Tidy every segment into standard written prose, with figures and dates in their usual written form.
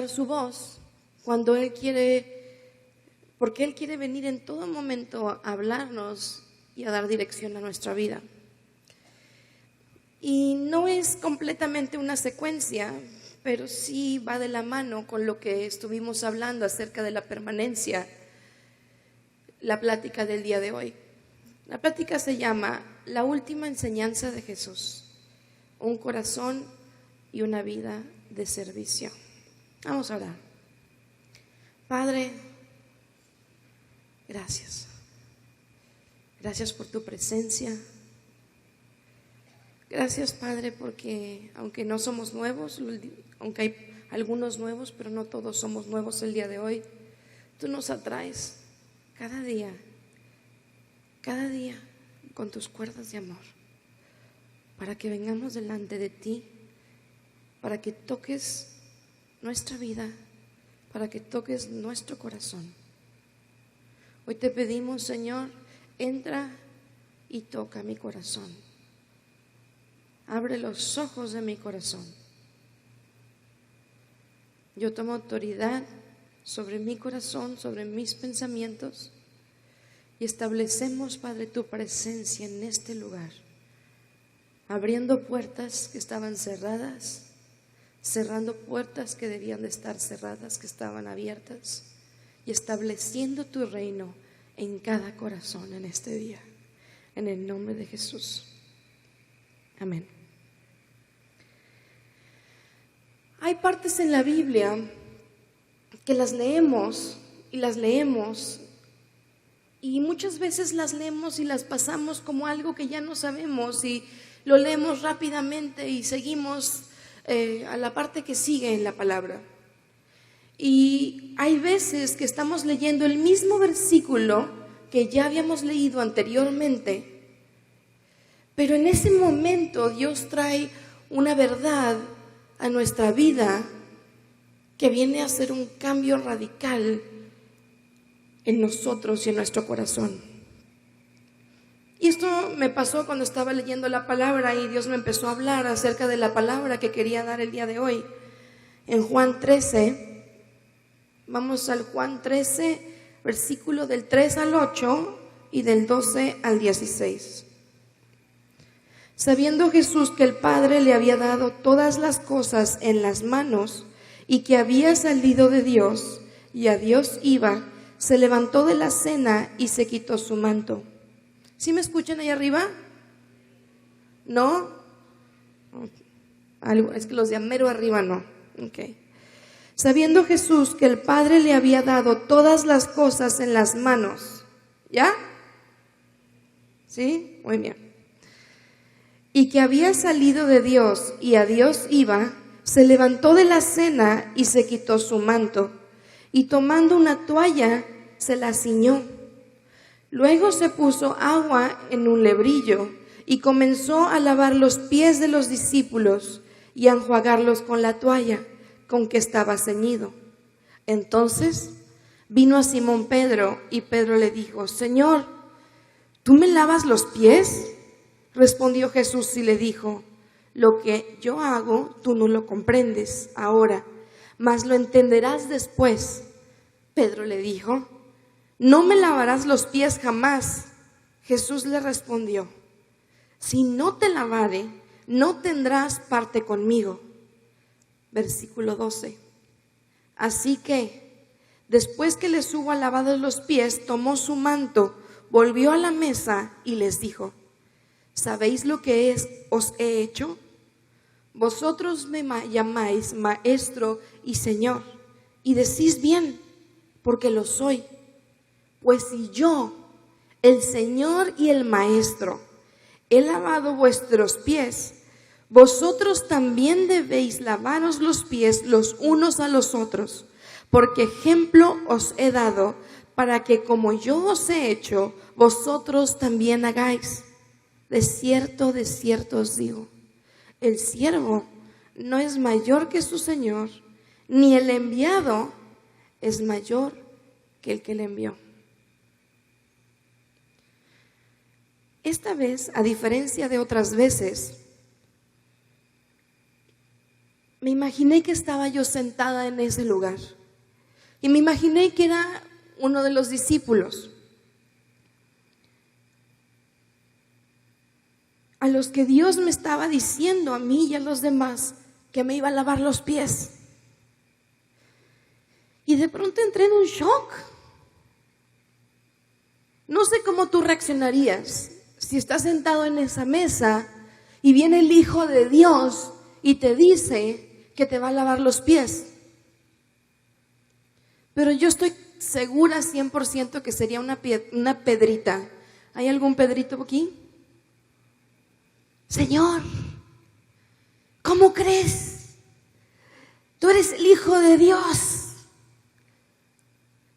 escuchar su voz cuando Él quiere, porque Él quiere venir en todo momento a hablarnos y a dar dirección a nuestra vida. Y no es completamente una secuencia, pero sí va de la mano con lo que estuvimos hablando acerca de la permanencia, la plática del día de hoy. La plática se llama La última enseñanza de Jesús, un corazón y una vida de servicio. Vamos a orar. Padre, gracias. Gracias por tu presencia. Gracias, Padre, porque aunque no somos nuevos, aunque hay algunos nuevos, pero no todos somos nuevos el día de hoy, tú nos atraes cada día con tus cuerdas de amor, para que vengamos delante de ti, para que toques nuestra vida, para que toques nuestro corazón. Hoy te pedimos, Señor, entra y toca mi corazón. Abre los ojos de mi corazón. Yo tomo autoridad sobre mi corazón, sobre mis pensamientos, y establecemos, Padre, tu presencia en este lugar, abriendo puertas que estaban cerradas, cerrando puertas que debían de estar cerradas, que estaban abiertas, y estableciendo tu reino en cada corazón en este día, en el nombre de Jesús. Amén. Hay partes en la Biblia que las leemos y muchas veces las leemos y las pasamos como algo que ya no sabemos y lo leemos rápidamente y seguimos a la parte que sigue en la palabra. Y hay veces que estamos leyendo el mismo versículo que ya habíamos leído anteriormente, pero en ese momento Dios trae una verdad a nuestra vida que viene a hacer un cambio radical en nosotros y en nuestro corazón. Y esto me pasó cuando estaba leyendo la palabra y Dios me empezó a hablar acerca de la palabra que quería dar el día de hoy. En Juan 13, vamos al Juan 13, versículo del 3 al 8 y del 12 al 16. Sabiendo Jesús que el Padre le había dado todas las cosas en las manos y que había salido de Dios y a Dios iba, se levantó de la cena y se quitó su manto. ¿Sí me escuchan ahí arriba? ¿No? Es que los de mero arriba no. Okay. Sabiendo Jesús que el Padre le había dado todas las cosas en las manos. ¿Ya? ¿Sí? Muy bien. Y que había salido de Dios y a Dios iba, se levantó de la cena y se quitó su manto, y tomando una toalla se la ciñó. Luego se puso agua en un lebrillo y comenzó a lavar los pies de los discípulos y a enjuagarlos con la toalla con que estaba ceñido. Entonces vino a Simón Pedro y Pedro le dijo: Señor, ¿tú me lavas los pies? Respondió Jesús y le dijo: lo que yo hago tú no lo comprendes ahora, mas lo entenderás después. Pedro le dijo: no me lavarás los pies jamás. Jesús le respondió: si no te lavare, no tendrás parte conmigo. Versículo 12. Así que, después que les hubo lavado los pies, tomó su manto, volvió a la mesa y les dijo: ¿sabéis lo que os he hecho? Vosotros me llamáis maestro y señor, y decís bien, porque lo soy. Pues si yo, el Señor y el Maestro, he lavado vuestros pies, vosotros también debéis lavaros los pies los unos a los otros, porque ejemplo os he dado, para que como yo os he hecho, vosotros también hagáis. De cierto os digo, el siervo no es mayor que su Señor, ni el enviado es mayor que el que le envió. Esta vez, a diferencia de otras veces, me imaginé que estaba yo sentada en ese lugar. Y me imaginé que era uno de los discípulos a los que Dios me estaba diciendo a mí y a los demás que me iba a lavar los pies. Y de pronto entré en un shock. No sé cómo tú reaccionarías si estás sentado en esa mesa y viene el Hijo de Dios y te dice que te va a lavar los pies. Pero yo estoy segura 100% que sería una pedrita. ¿Hay algún Pedrito aquí? Señor, ¿cómo crees? Tú eres el Hijo de Dios.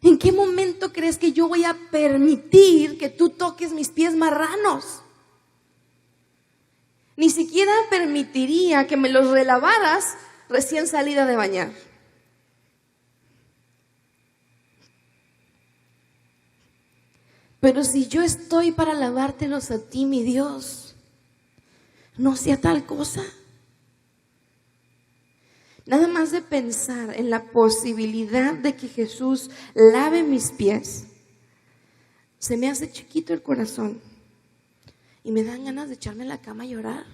¿En qué momento crees que yo voy a permitir que tú toques mis pies marranos? Ni siquiera permitiría que me los relavaras recién salida de bañar. Pero si yo estoy para lavártelos a ti, mi Dios, no sea tal cosa. Nada más de pensar en la posibilidad de que Jesús lave mis pies, se me hace chiquito el corazón y me dan ganas de echarme en la cama y llorar.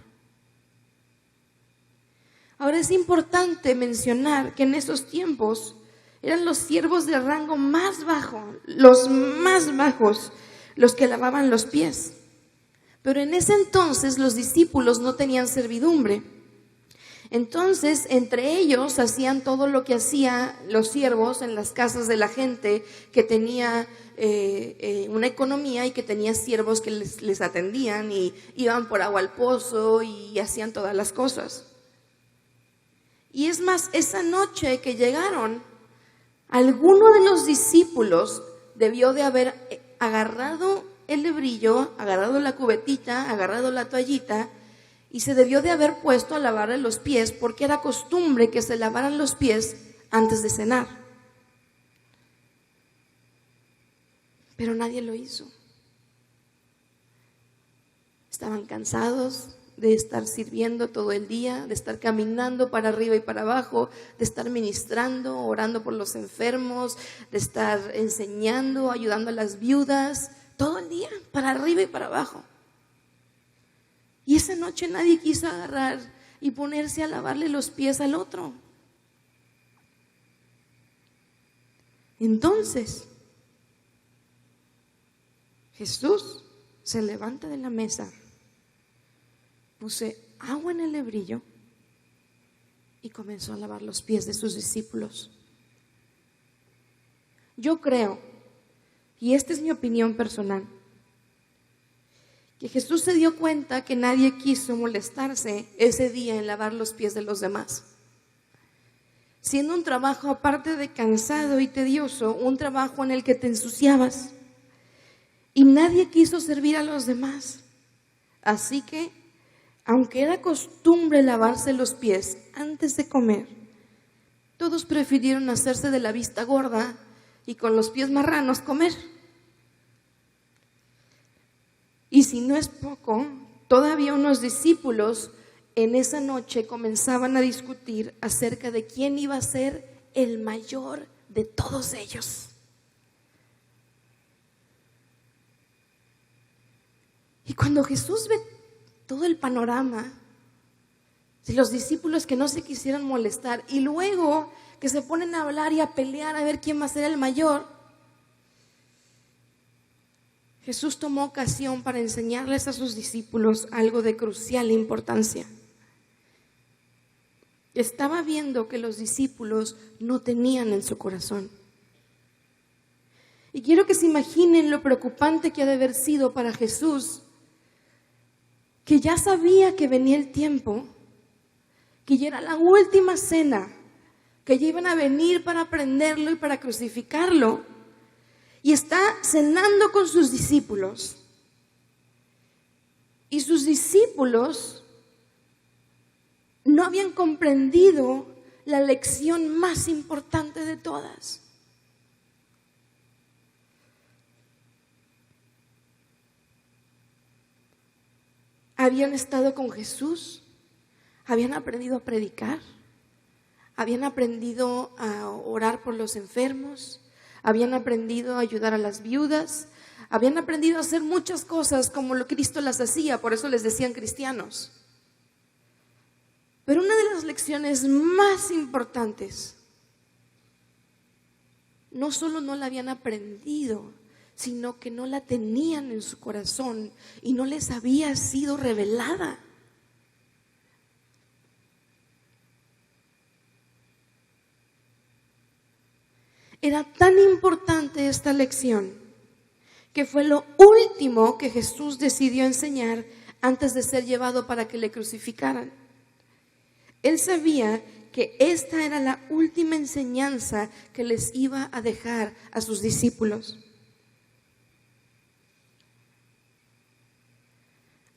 Ahora es importante mencionar que en esos tiempos eran los siervos de rango más bajo, los más bajos, los que lavaban los pies. Pero en ese entonces los discípulos no tenían servidumbre. Entonces, entre ellos hacían todo lo que hacían los siervos en las casas de la gente que tenía una economía y que tenía siervos que les atendían y iban por agua al pozo y hacían todas las cosas. Y es más, esa noche que llegaron, alguno de los discípulos debió de haber agarrado el lebrillo, agarrado la cubetita, agarrado la toallita, y se debió de haber puesto a lavarle los pies, porque era costumbre que se lavaran los pies antes de cenar. Pero nadie lo hizo. Estaban cansados de estar sirviendo todo el día, de estar caminando para arriba y para abajo, de estar ministrando, orando por los enfermos, de estar enseñando, ayudando a las viudas, todo el día, para arriba y para abajo. Y esa noche nadie quiso agarrar y ponerse a lavarle los pies al otro. Entonces, Jesús se levanta de la mesa, puse agua en el lebrillo y comenzó a lavar los pies de sus discípulos. Yo creo, y esta es mi opinión personal, que Jesús se dio cuenta que nadie quiso molestarse ese día en lavar los pies de los demás. Siendo un trabajo, aparte de cansado y tedioso, un trabajo en el que te ensuciabas. Y nadie quiso servir a los demás. Así que, aunque era costumbre lavarse los pies antes de comer, todos prefirieron hacerse de la vista gorda y con los pies marranos comer. Y si no es poco, todavía unos discípulos en esa noche comenzaban a discutir acerca de quién iba a ser el mayor de todos ellos. Y cuando Jesús ve todo el panorama de los discípulos que no se quisieron molestar y luego que se ponen a hablar y a pelear a ver quién va a ser el mayor, Jesús tomó ocasión para enseñarles a sus discípulos algo de crucial importancia. Estaba viendo que los discípulos no tenían en su corazón. Y quiero que se imaginen lo preocupante que ha de haber sido para Jesús, que ya sabía que venía el tiempo, que ya era la última cena, que ya iban a venir para prenderlo y para crucificarlo. Y está cenando con sus discípulos. Y sus discípulos no habían comprendido la lección más importante de todas. Habían estado con Jesús, habían aprendido a predicar, habían aprendido a orar por los enfermos, habían aprendido a ayudar a las viudas, habían aprendido a hacer muchas cosas como lo Cristo las hacía, por eso les decían cristianos. Pero una de las lecciones más importantes, no solo no la habían aprendido, sino que no la tenían en su corazón y no les había sido revelada. Era tan importante esta lección que fue lo último que Jesús decidió enseñar antes de ser llevado para que le crucificaran. Él sabía que esta era la última enseñanza que les iba a dejar a sus discípulos.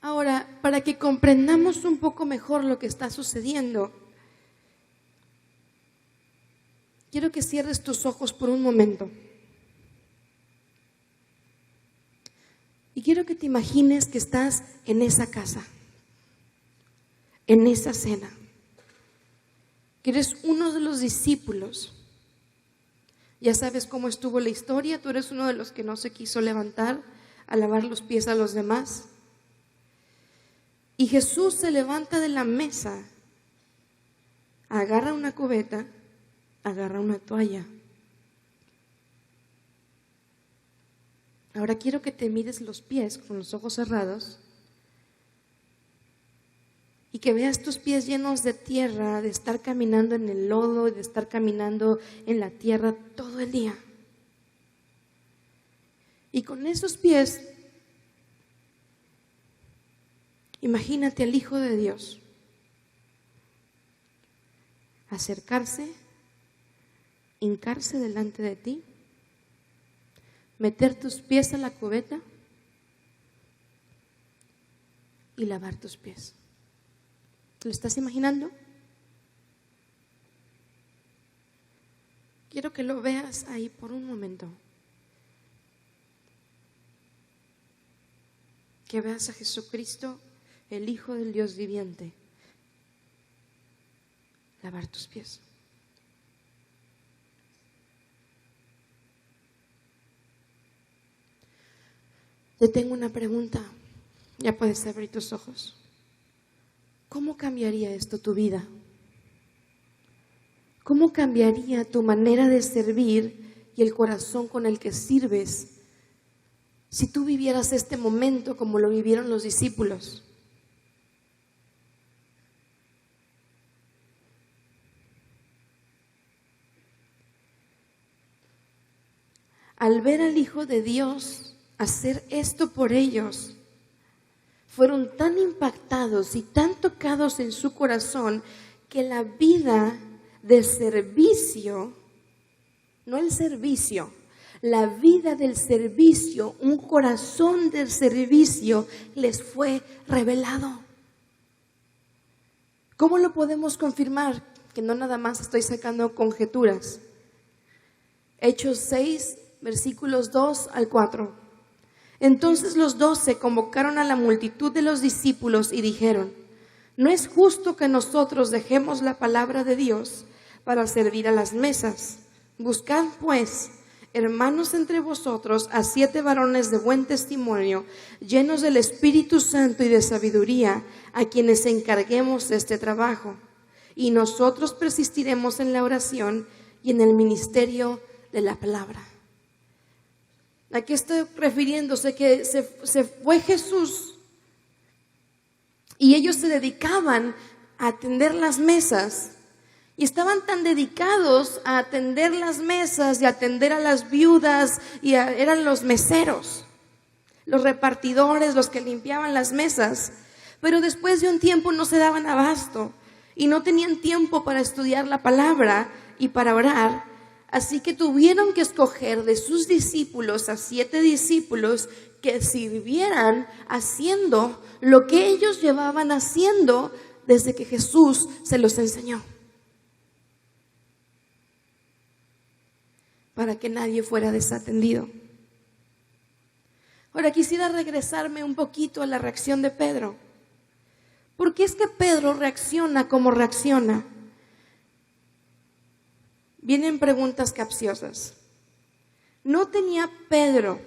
Ahora, para que comprendamos un poco mejor lo que está sucediendo, quiero que cierres tus ojos por un momento. Y quiero que te imagines que estás en esa casa, en esa cena, que eres uno de los discípulos. Ya sabes cómo estuvo la historia, tú eres uno de los que no se quiso levantar a lavar los pies a los demás. Y Jesús se levanta de la mesa, agarra una cubeta, agarra una toalla. Ahora quiero que te mires los pies con los ojos cerrados y que veas tus pies llenos de tierra, de estar caminando en el lodo y de estar caminando en la tierra todo el día. Y con esos pies, imagínate al Hijo de Dios acercarse, hincarse delante de ti, meter tus pies a la cubeta y lavar tus pies. ¿Lo estás imaginando? Quiero que lo veas ahí por un momento. Que veas a Jesucristo, el Hijo del Dios viviente, lavar tus pies. Te tengo una pregunta, ya puedes abrir tus ojos. ¿Cómo cambiaría esto tu vida? ¿Cómo cambiaría tu manera de servir y el corazón con el que sirves si tú vivieras este momento como lo vivieron los discípulos? Al ver al Hijo de Dios hacer esto por ellos, fueron tan impactados y tan tocados en su corazón que la vida de servicio, no el servicio, la vida del servicio, un corazón del servicio les fue revelado. ¿Cómo lo podemos confirmar? Que no nada más estoy sacando conjeturas. Hechos 6, versículos 2 al 4. Entonces los 12 convocaron a la multitud de los discípulos y dijeron: no es justo que nosotros dejemos la palabra de Dios para servir a las mesas. Buscad pues, hermanos, entre vosotros a 7 varones de buen testimonio, llenos del Espíritu Santo y de sabiduría, a quienes encarguemos este trabajo. Y nosotros persistiremos en la oración y en el ministerio de la palabra. Aquí estoy refiriéndose que se fue Jesús y ellos se dedicaban a atender las mesas y estaban tan dedicados a atender las mesas y a atender a las viudas eran los meseros, los repartidores, los que limpiaban las mesas, pero después de un tiempo no se daban abasto y no tenían tiempo para estudiar la palabra y para orar. Así que tuvieron que escoger de sus discípulos a 7 discípulos que sirvieran haciendo lo que ellos llevaban haciendo desde que Jesús se los enseñó, para que nadie fuera desatendido. Ahora quisiera regresarme un poquito a la reacción de Pedro. ¿Por qué es que Pedro reacciona como reacciona? vienen preguntas capciosas. ¿No tenía Pedro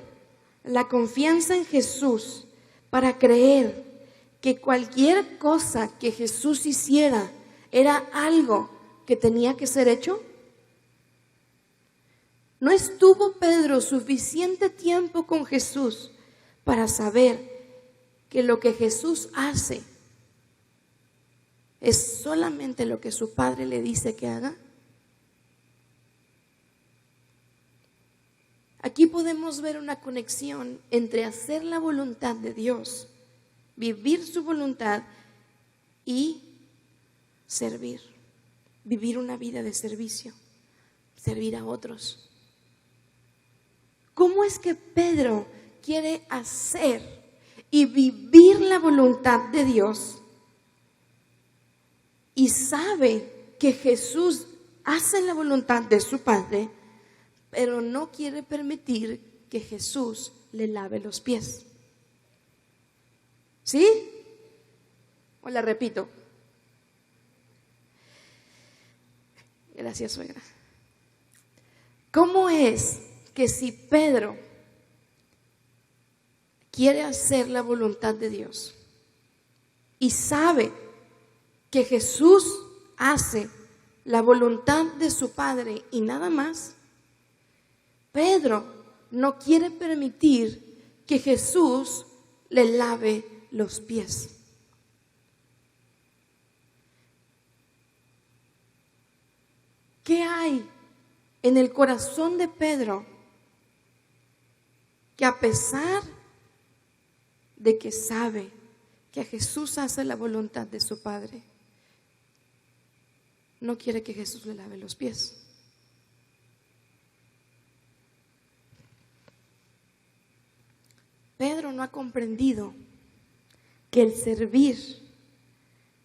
la confianza en Jesús para creer que cualquier cosa que Jesús hiciera era algo que tenía que ser hecho? ¿No estuvo Pedro suficiente tiempo con Jesús para saber que lo que Jesús hace es solamente lo que su Padre le dice que haga? Aquí podemos ver una conexión entre hacer la voluntad de Dios, vivir su voluntad y servir, vivir una vida de servicio, servir a otros. ¿Cómo es que Pedro quiere hacer y vivir la voluntad de Dios y sabe que Jesús hace la voluntad de su Padre, pero no quiere permitir que Jesús le lave los pies? ¿Sí? O la repito. Gracias, suegra. ¿Cómo es que si Pedro quiere hacer la voluntad de Dios y sabe que Jesús hace la voluntad de su Padre y nada más, Pedro no quiere permitir que Jesús le lave los pies? ¿Qué hay en el corazón de Pedro que a pesar de que sabe que Jesús hace la voluntad de su Padre, no quiere que Jesús le lave los pies? Pedro no ha comprendido que el servir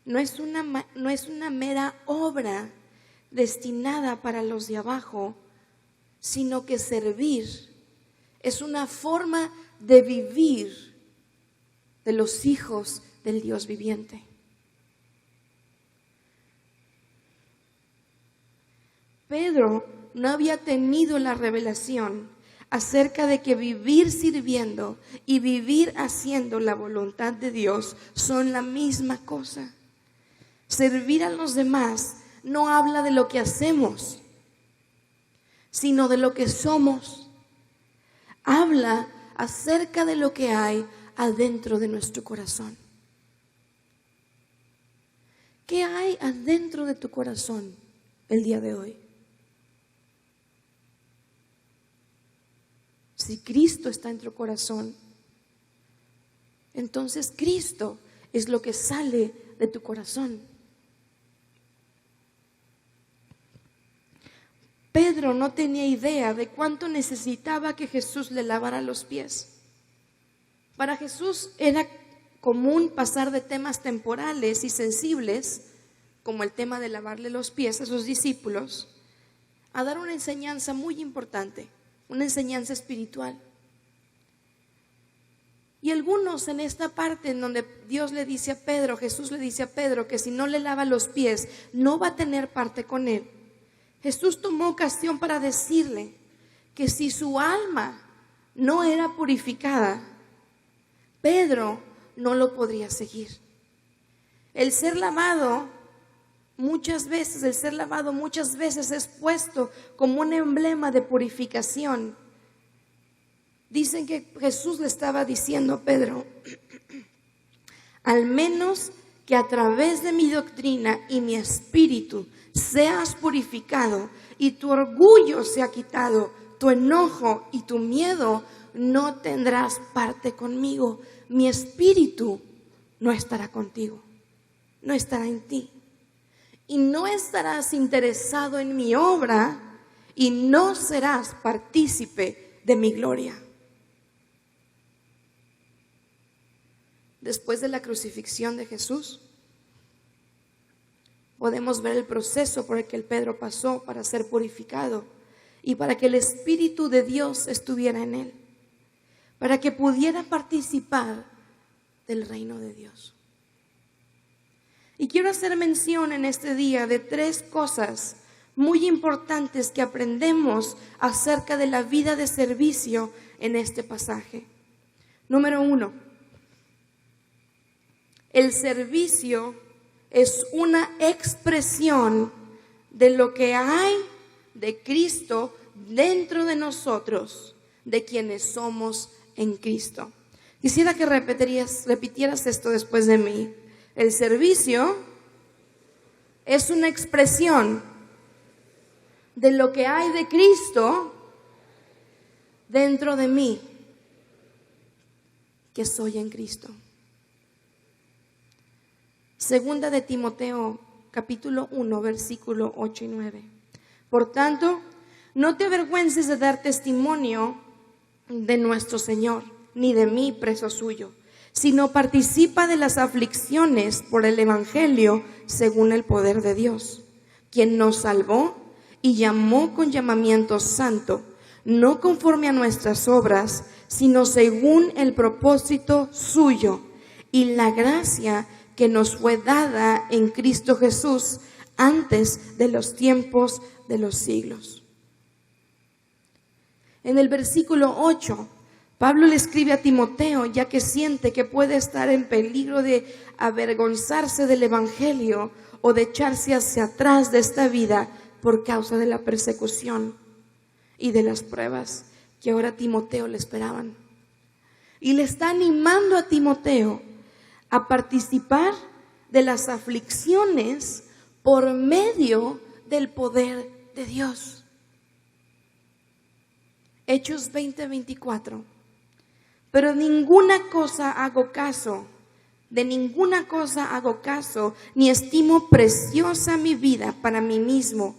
no es una mera obra destinada para los de abajo, sino que servir es una forma de vivir de los hijos del Dios viviente. Pedro no había tenido la revelación acerca de que vivir sirviendo y vivir haciendo la voluntad de Dios son la misma cosa. Servir a los demás no habla de lo que hacemos, sino de lo que somos. Habla acerca de lo que hay adentro de nuestro corazón. ¿Qué hay adentro de tu corazón el día de hoy? Si Cristo está en tu corazón, entonces Cristo es lo que sale de tu corazón. Pedro no tenía idea de cuánto necesitaba que Jesús le lavara los pies. Para Jesús era común pasar de temas temporales y sensibles, como el tema de lavarle los pies a sus discípulos, a dar una enseñanza muy importante, una enseñanza espiritual. Y algunos en esta parte en donde Dios le dice a Pedro, Jesús le dice a Pedro que si no le lava los pies no va a tener parte con él. Jesús tomó ocasión para decirle que si su alma no era purificada, Pedro no lo podría seguir. El ser lavado muchas veces es puesto como un emblema de purificación. Dicen que Jesús le estaba diciendo a Pedro, al menos que a través de mi doctrina y mi espíritu seas purificado y tu orgullo sea quitado, tu enojo y tu miedo, no tendrás parte conmigo. Mi espíritu no estará contigo, no estará en ti. Y no estarás interesado en mi obra y no serás partícipe de mi gloria. Después de la crucifixión de Jesús, podemos ver el proceso por el que el Pedro pasó para ser purificado y para que el Espíritu de Dios estuviera en él, para que pudiera participar del reino de Dios. Y quiero hacer mención en este día de 3 cosas muy importantes que aprendemos acerca de la vida de servicio en este pasaje. Número 1, el servicio es una expresión de lo que hay de Cristo dentro de nosotros, de quienes somos en Cristo. Quisiera que repitieras esto después de mí. El servicio es una expresión de lo que hay de Cristo dentro de mí, que soy en Cristo. Segunda de Timoteo, capítulo 1, versículo 8 y 9. Por tanto, no te avergüences de dar testimonio de nuestro Señor, ni de mí, preso suyo, sino participa de las aflicciones por el Evangelio según el poder de Dios, quien nos salvó y llamó con llamamiento santo, no conforme a nuestras obras, sino según el propósito suyo y la gracia que nos fue dada en Cristo Jesús antes de los tiempos de los siglos. En el versículo 8, Pablo le escribe a Timoteo, ya que siente que puede estar en peligro de avergonzarse del Evangelio o de echarse hacia atrás de esta vida por causa de la persecución y de las pruebas que ahora a Timoteo le esperaban. Y le está animando a Timoteo a participar de las aflicciones por medio del poder de Dios. Hechos 20:24. Pero de ninguna cosa hago caso, ni estimo preciosa mi vida para mí mismo,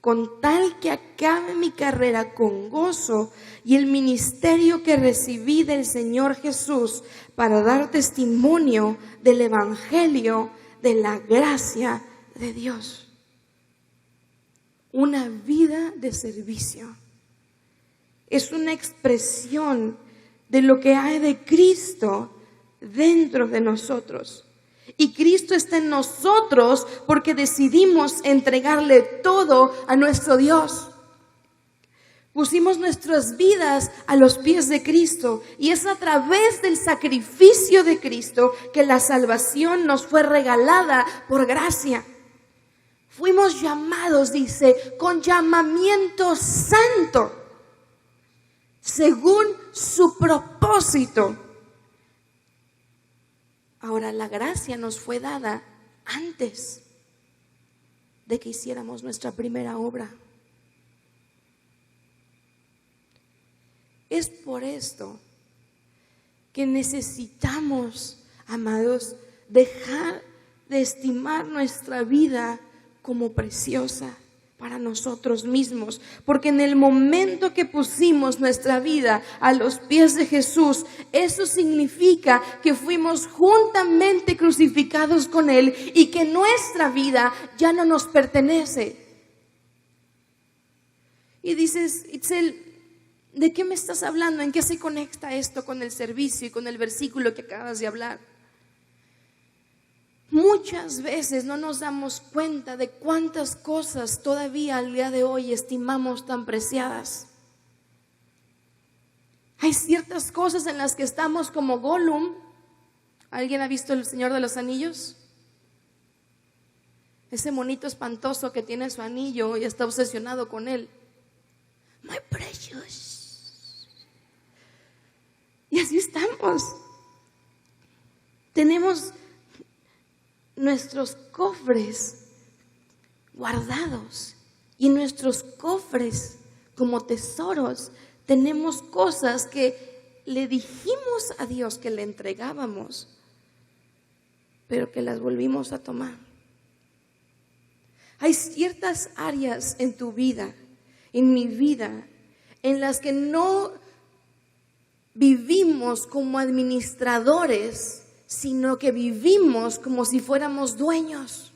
con tal que acabe mi carrera con gozo y el ministerio que recibí del Señor Jesús para dar testimonio del Evangelio de la gracia de Dios. Una vida de servicio es una expresión de lo que hay de Cristo dentro de nosotros. Y Cristo está en nosotros porque decidimos entregarle todo a nuestro Dios. Pusimos nuestras vidas a los pies de Cristo y es a través del sacrificio de Cristo que la salvación nos fue regalada por gracia. Fuimos llamados, dice, con llamamiento santo, según su propósito. Ahora, la gracia nos fue dada antes de que hiciéramos nuestra primera obra. Es por esto que necesitamos, amados, dejar de estimar nuestra vida como preciosa para nosotros mismos, porque en el momento que pusimos nuestra vida a los pies de Jesús, eso significa que fuimos juntamente crucificados con Él y que nuestra vida ya no nos pertenece. Y dices, Itzel, ¿de qué me estás hablando? ¿En qué se conecta esto con el servicio y con el versículo que acabas de hablar? Muchas veces no nos damos cuenta de cuántas cosas todavía al día de hoy estimamos tan preciadas. Hay ciertas cosas en las que estamos como Gollum. ¿Alguien ha visto El Señor de los Anillos? Ese monito espantoso que tiene su anillo y está obsesionado con él. My precious. Y así estamos. Tenemos nuestros cofres guardados y nuestros cofres como tesoros tenemos cosas que le dijimos a Dios que le entregábamos, pero que las volvimos a tomar. Hay ciertas áreas en tu vida, en mi vida, en las que no vivimos como administradores, sino que vivimos como si fuéramos dueños.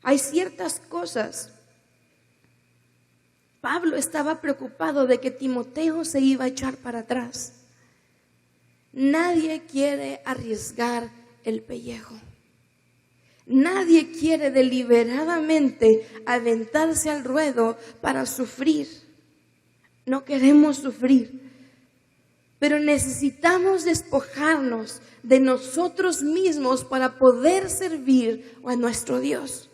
Hay ciertas cosas. Pablo estaba preocupado de que Timoteo se iba a echar para atrás. Nadie quiere arriesgar el pellejo. Nadie quiere deliberadamente aventarse al ruedo para sufrir. No queremos sufrir. Pero necesitamos despojarnos de nosotros mismos para poder servir a nuestro Dios.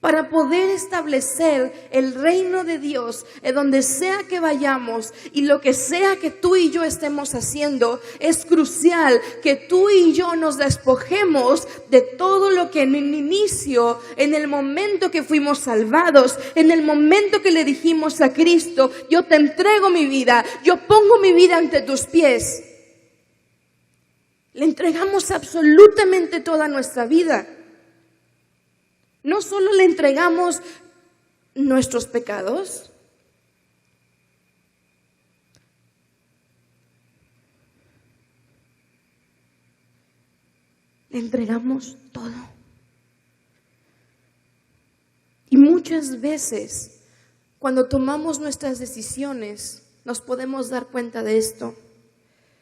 Para poder establecer el reino de Dios en donde sea que vayamos y lo que sea que tú y yo estemos haciendo, es crucial que tú y yo nos despojemos de todo lo que en el inicio, en el momento que fuimos salvados, en el momento que le dijimos a Cristo, yo te entrego mi vida, yo pongo mi vida ante tus pies. Le entregamos absolutamente toda nuestra vida. No solo le entregamos nuestros pecados, le entregamos todo. Y muchas veces, cuando tomamos nuestras decisiones, nos podemos dar cuenta de esto,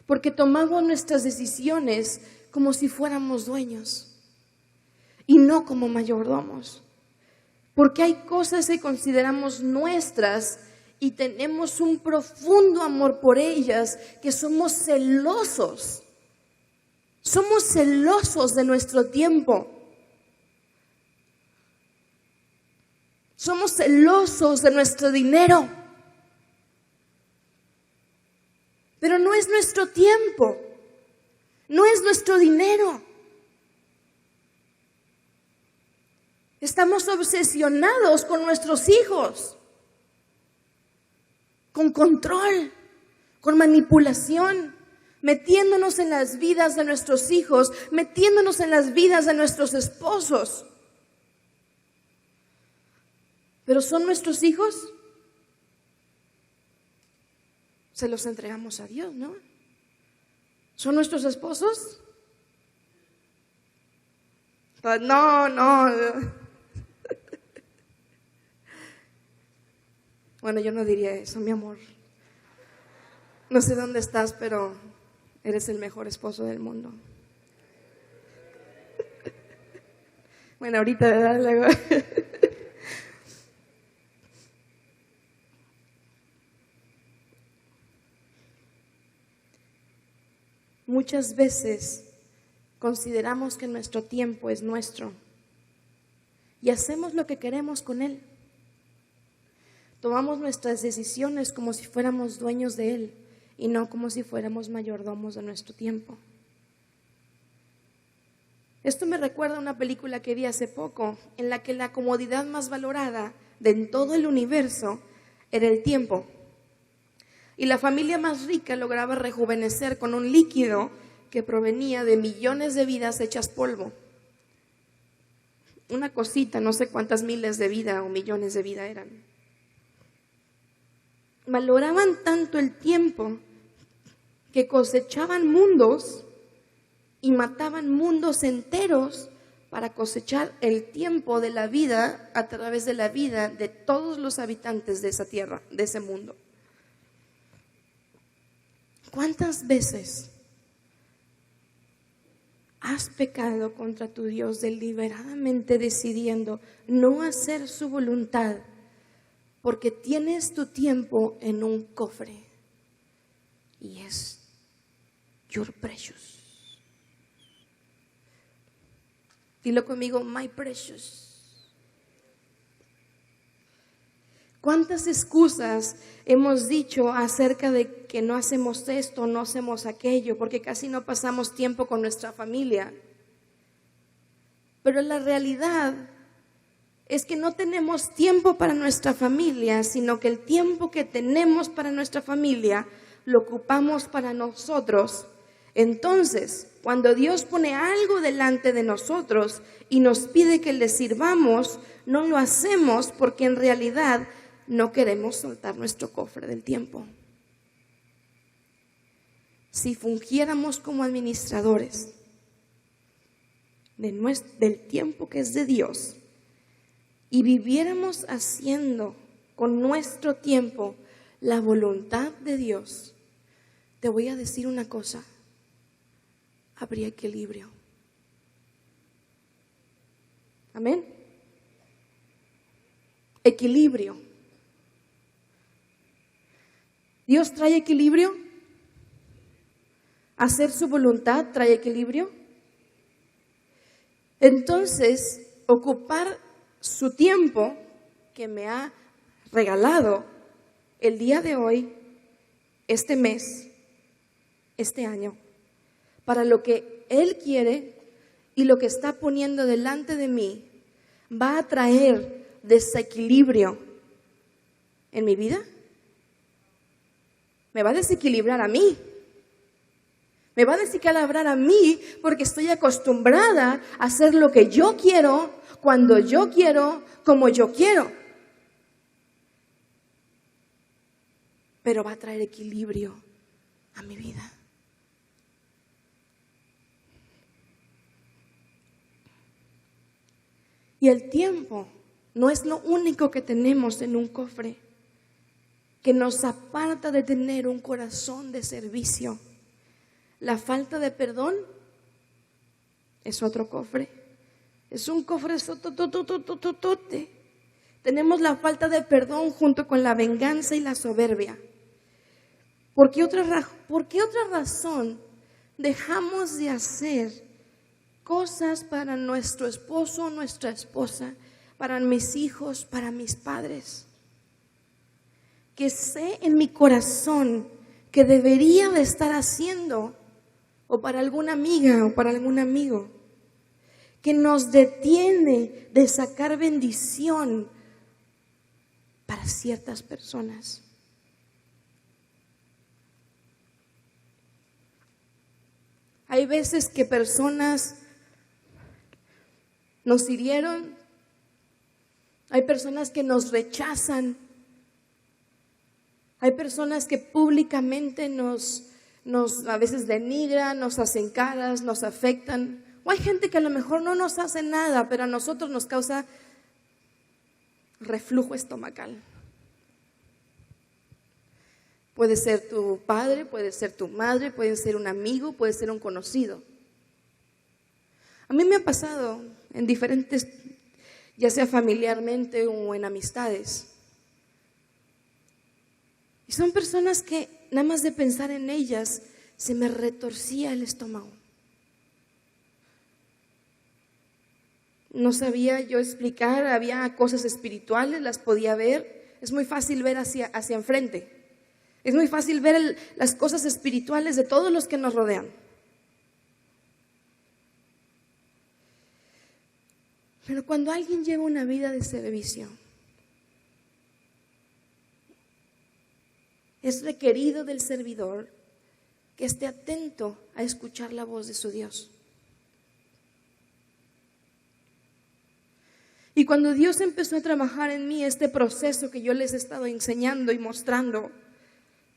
porque tomamos nuestras decisiones como si fuéramos dueños. Y no como mayordomos, porque hay cosas que consideramos nuestras y tenemos un profundo amor por ellas, que somos celosos de nuestro tiempo, somos celosos de nuestro dinero, pero no es nuestro tiempo, no es nuestro dinero. Estamos obsesionados con nuestros hijos, con control, con manipulación, metiéndonos en las vidas de nuestros hijos, metiéndonos en las vidas de nuestros esposos. ¿Pero son nuestros hijos? Se los entregamos a Dios, ¿no? ¿Son nuestros esposos? No. Bueno, yo no diría eso, mi amor. No sé dónde estás, pero eres el mejor esposo del mundo. Bueno, ahorita, ¿verdad? Muchas veces consideramos que nuestro tiempo es nuestro y hacemos lo que queremos con él. Tomamos nuestras decisiones como si fuéramos dueños de él y no como si fuéramos mayordomos de nuestro tiempo. Esto me recuerda a una película que vi hace poco, en la que la comodidad más valorada en todo el universo era el tiempo. Y la familia más rica lograba rejuvenecer con un líquido que provenía de millones de vidas hechas polvo. Una cosita, no sé cuántas miles de vida o millones de vida eran. Valoraban tanto el tiempo que cosechaban mundos y mataban mundos enteros para cosechar el tiempo de la vida a través de la vida de todos los habitantes de esa tierra, de ese mundo. ¿Cuántas veces has pecado contra tu Dios deliberadamente decidiendo no hacer su voluntad porque tienes tu tiempo en un cofre y es your precious? Dilo conmigo, my precious. ¿Cuántas excusas hemos dicho acerca de que no hacemos esto, no hacemos aquello, porque casi no pasamos tiempo con nuestra familia? Pero la realidad es que no tenemos tiempo para nuestra familia, sino que el tiempo que tenemos para nuestra familia lo ocupamos para nosotros. Entonces, cuando Dios pone algo delante de nosotros y nos pide que le sirvamos, no lo hacemos porque en realidad no queremos soltar nuestro cofre del tiempo. Si fungiéramos como administradores del tiempo que es de Dios y viviéramos haciendo con nuestro tiempo la voluntad de Dios, te voy a decir una cosa: habría equilibrio. Amén. Equilibrio. Dios trae equilibrio. Hacer su voluntad trae equilibrio. Entonces, ocupar su tiempo que me ha regalado el día de hoy, este mes, este año, para lo que Él quiere y lo que está poniendo delante de mí, va a traer desequilibrio en mi vida. Me va a desequilibrar a mí. Me va a desequilibrar a mí porque estoy acostumbrada a hacer lo que yo quiero, cuando yo quiero, como yo quiero. Pero va a traer equilibrio a mi vida. Y el tiempo no es lo único que tenemos en un cofre que nos aparta de tener un corazón de servicio. La falta de perdón es otro cofre. Es un cofre sotototototote. Tenemos la falta de perdón junto con la venganza y la soberbia. ¿Por qué otra razón dejamos de hacer cosas para nuestro esposo o nuestra esposa, para mis hijos, para mis padres? Que sé en mi corazón que debería de estar haciendo, o para alguna amiga o para algún amigo, que nos detiene de sacar bendición para ciertas personas. Hay veces que personas nos hirieron, hay personas que nos rechazan, hay personas que públicamente nos a veces denigran, nos hacen caras, nos afectan. O hay gente que a lo mejor no nos hace nada, pero a nosotros nos causa reflujo estomacal. Puede ser tu padre, puede ser tu madre, puede ser un amigo, puede ser un conocido. A mí me ha pasado en diferentes, ya sea familiarmente o en amistades. Y son personas que nada más de pensar en ellas se me retorcía el estómago. No sabía yo explicar, había cosas espirituales, las podía ver. Es muy fácil ver hacia enfrente. Es muy fácil ver las cosas espirituales de todos los que nos rodean. Pero cuando alguien lleva una vida de servicio, es requerido del servidor que esté atento a escuchar la voz de su Dios. Y cuando Dios empezó a trabajar en mí este proceso que yo les he estado enseñando y mostrando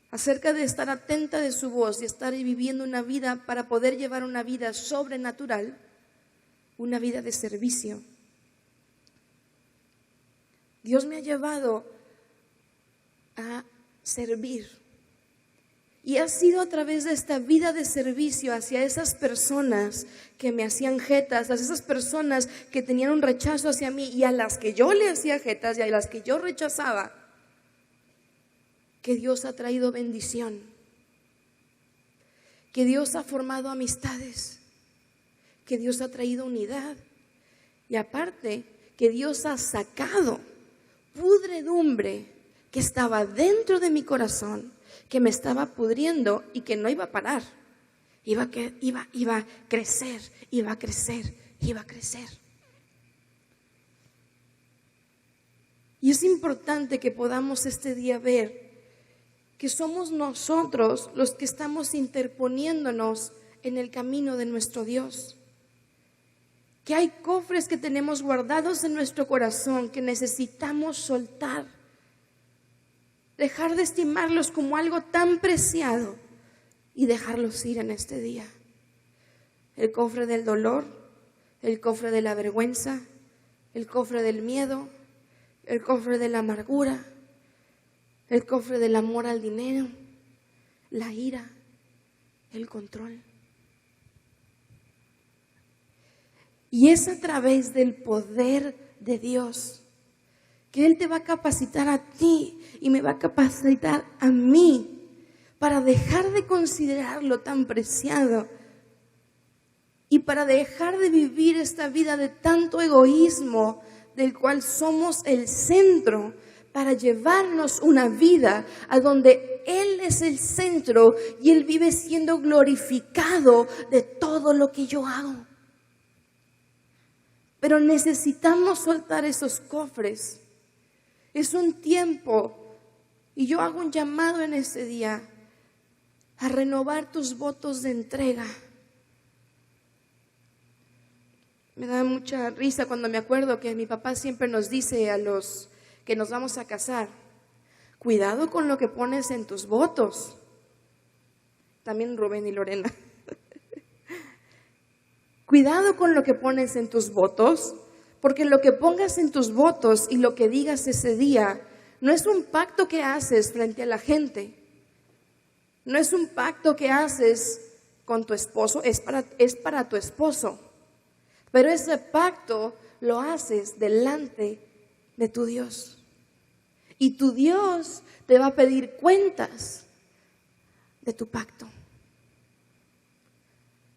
acerca de estar atenta de su voz y estar viviendo una vida para poder llevar una vida sobrenatural, una vida de servicio, Dios me ha llevado a servir. Y ha sido a través de esta vida de servicio hacia esas personas que me hacían jetas, hacia esas personas que tenían un rechazo hacia mí y a las que yo le hacía jetas y a las que yo rechazaba, que Dios ha traído bendición, que Dios ha formado amistades, que Dios ha traído unidad y aparte que Dios ha sacado pudredumbre que estaba dentro de mi corazón, que me estaba pudriendo y que no iba a parar. Iba a crecer, iba a crecer, iba a crecer. Y es importante que podamos este día ver que somos nosotros los que estamos interponiéndonos en el camino de nuestro Dios. Que hay cofres que tenemos guardados en nuestro corazón que necesitamos soltar. Dejar de estimarlos como algo tan preciado y dejarlos ir en este día. El cofre del dolor, el cofre de la vergüenza, el cofre del miedo, el cofre de la amargura, el cofre del amor al dinero, la ira, el control. Y es a través del poder de Dios que Él te va a capacitar a ti y me va a capacitar a mí para dejar de considerarlo tan preciado y para dejar de vivir esta vida de tanto egoísmo del cual somos el centro, para llevarnos una vida a donde Él es el centro y Él vive siendo glorificado de todo lo que yo hago. Pero necesitamos soltar esos cofres. Es un tiempo, y yo hago un llamado en este día, a renovar tus votos de entrega. Me da mucha risa cuando me acuerdo que mi papá siempre nos dice a los que nos vamos a casar: cuidado con lo que pones en tus votos. También Rubén y Lorena. Cuidado con lo que pones en tus votos, porque lo que pongas en tus votos y lo que digas ese día no es un pacto que haces frente a la gente. No es un pacto que haces con tu esposo, es para tu esposo. Pero ese pacto lo haces delante de tu Dios. Y tu Dios te va a pedir cuentas de tu pacto.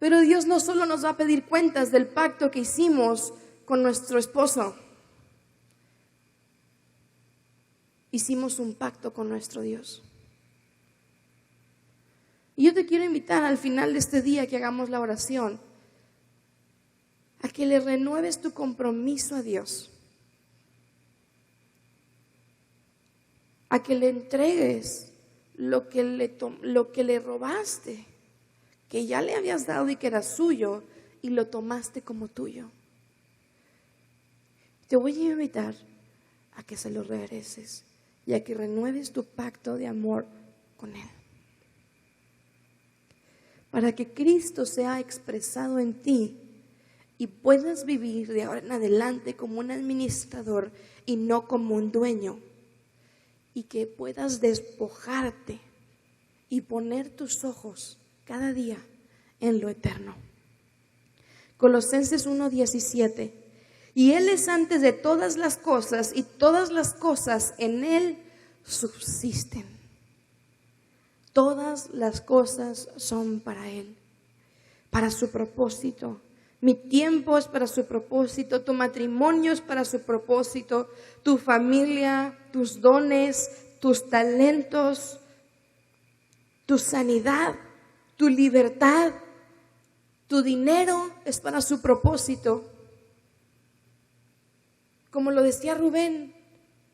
Pero Dios no solo nos va a pedir cuentas del pacto que hicimos con nuestro esposo. Hicimos un pacto con nuestro Dios. Y yo te quiero invitar al final de este día que hagamos la oración a que le renueves tu compromiso a Dios, a que le entregues lo que le robaste, que ya le habías dado y que era suyo, y lo tomaste como tuyo. Te voy a invitar a que se lo regreses y a que renueves tu pacto de amor con Él, para que Cristo sea expresado en ti y puedas vivir de ahora en adelante como un administrador y no como un dueño, y que puedas despojarte y poner tus ojos cada día en lo eterno. Colosenses 1:17: y Él es antes de todas las cosas, y todas las cosas en Él subsisten. Todas las cosas son para Él, para su propósito. Mi tiempo es para su propósito, tu matrimonio es para su propósito, tu familia, tus dones, tus talentos, tu sanidad, tu libertad, tu dinero es para su propósito. Como lo decía Rubén,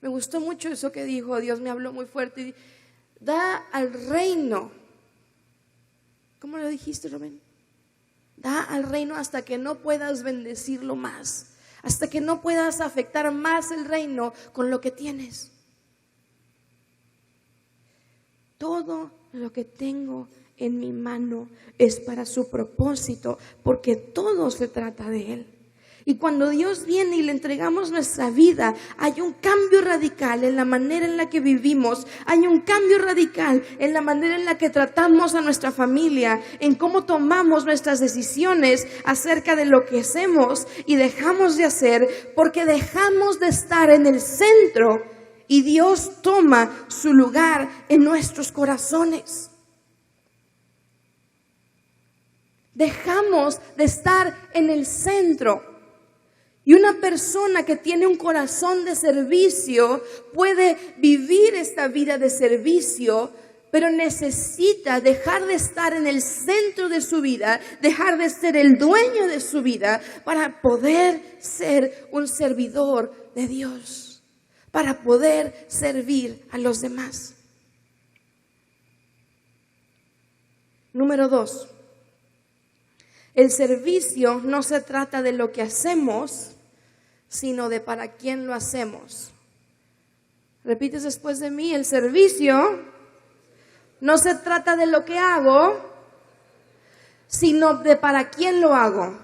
me gustó mucho eso que dijo, Dios me habló muy fuerte. Da al reino. ¿Cómo lo dijiste, Rubén? Da al reino hasta que no puedas bendecirlo más, hasta que no puedas afectar más el reino con lo que tienes. Todo lo que tengo en mi mano es para su propósito, porque todo se trata de Él. Y cuando Dios viene y le entregamos nuestra vida, hay un cambio radical en la manera en la que vivimos, hay un cambio radical en la manera en la que tratamos a nuestra familia, en cómo tomamos nuestras decisiones acerca de lo que hacemos y dejamos de hacer, porque dejamos de estar en el centro y Dios toma su lugar en nuestros corazones. Dejamos de estar en el centro. Y una persona que tiene un corazón de servicio puede vivir esta vida de servicio, pero necesita dejar de estar en el centro de su vida, dejar de ser el dueño de su vida para poder ser un servidor de Dios, para poder servir a los demás. Número 2. El servicio no se trata de lo que hacemos, sino de para quién lo hacemos. Repites después de mí: el servicio no se trata de lo que hago, sino de para quién lo hago.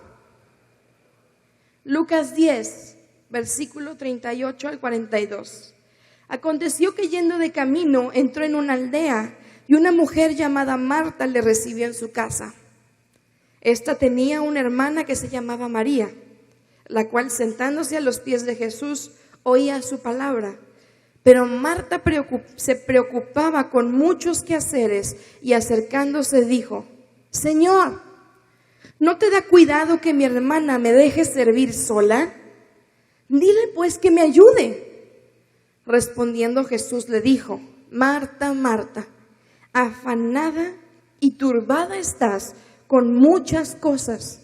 Lucas 10, versículo 38 al 42. Aconteció que yendo de camino entró en una aldea y una mujer llamada Marta le recibió en su casa. Esta tenía una hermana que se llamaba María, la cual sentándose a los pies de Jesús oía su palabra. Pero Marta se preocupaba con muchos quehaceres y acercándose dijo: Señor, ¿no te da cuidado que mi hermana me deje servir sola? Dile pues que me ayude. Respondiendo Jesús le dijo: Marta, Marta, afanada y turbada estás con muchas cosas,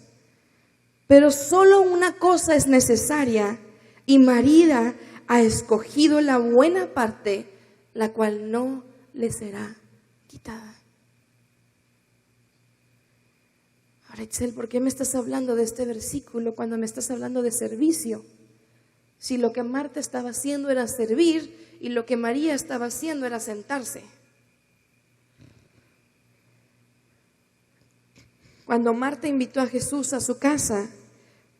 pero solo una cosa es necesaria, y María ha escogido la buena parte, la cual no le será quitada. Ahora, Itzel, ¿por qué me estás hablando de este versículo cuando me estás hablando de servicio? Si lo que Marta estaba haciendo era servir y lo que María estaba haciendo era sentarse. Cuando Marta invitó a Jesús a su casa,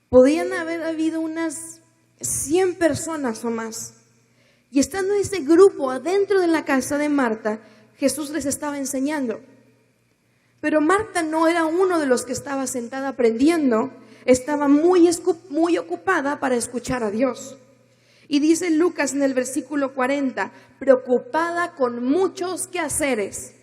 podían haber habido unas 100 personas o más. Y estando ese grupo adentro de la casa de Marta, Jesús les estaba enseñando. Pero Marta no era uno de los que estaba sentada aprendiendo, estaba muy ocupada para escuchar a Dios. Y dice Lucas en el versículo 40, preocupada con muchos quehaceres.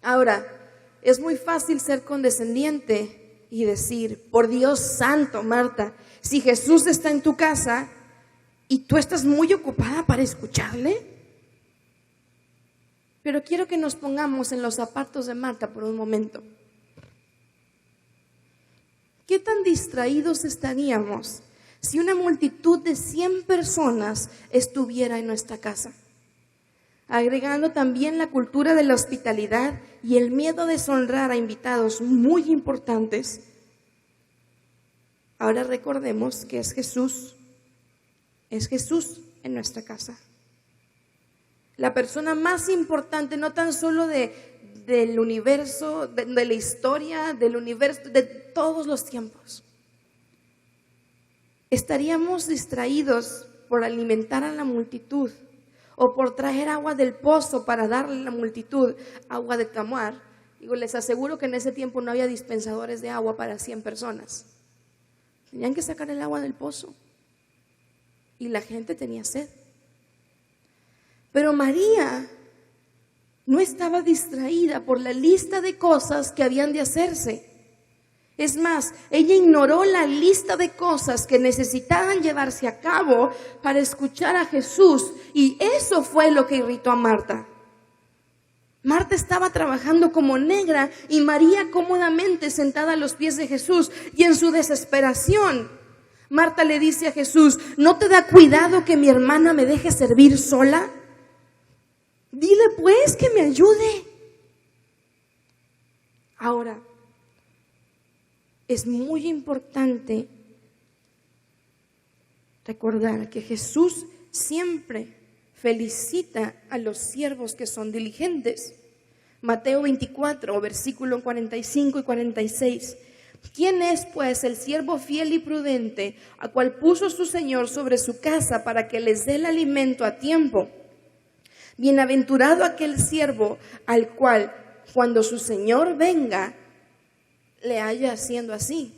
Ahora, es muy fácil ser condescendiente y decir: por Dios santo, Marta, si Jesús está en tu casa y tú estás muy ocupada para escucharle. Pero quiero que nos pongamos en los zapatos de Marta por un momento. ¿Qué tan distraídos estaríamos si una multitud de 100 personas estuviera en nuestra casa? Agregando también la cultura de la hospitalidad y el miedo a deshonrar a invitados muy importantes. Ahora recordemos que es Jesús en nuestra casa. La persona más importante, no tan solo del universo, de la historia, del universo, de todos los tiempos. Estaríamos distraídos por alimentar a la multitud o por traer agua del pozo para darle a la multitud agua de tomar. Digo, les aseguro que en ese tiempo no había dispensadores de agua para 100 personas. Tenían que sacar el agua del pozo y la gente tenía sed. Pero María no estaba distraída por la lista de cosas que habían de hacerse. Es más, ella ignoró la lista de cosas que necesitaban llevarse a cabo para escuchar a Jesús, y eso fue lo que irritó a Marta. Marta estaba trabajando como negra y María cómodamente sentada a los pies de Jesús, y en su desesperación, Marta le dice a Jesús: ¿no te da cuidado que mi hermana me deje servir sola? Dile pues que me ayude. Ahora, es muy importante recordar que Jesús siempre felicita a los siervos que son diligentes. Mateo 24, versículo 45 y 46. ¿Quién es pues el siervo fiel y prudente, a cual puso su Señor sobre su casa para que les dé el alimento a tiempo? Bienaventurado aquel siervo al cual, cuando su Señor venga, le haya haciendo así.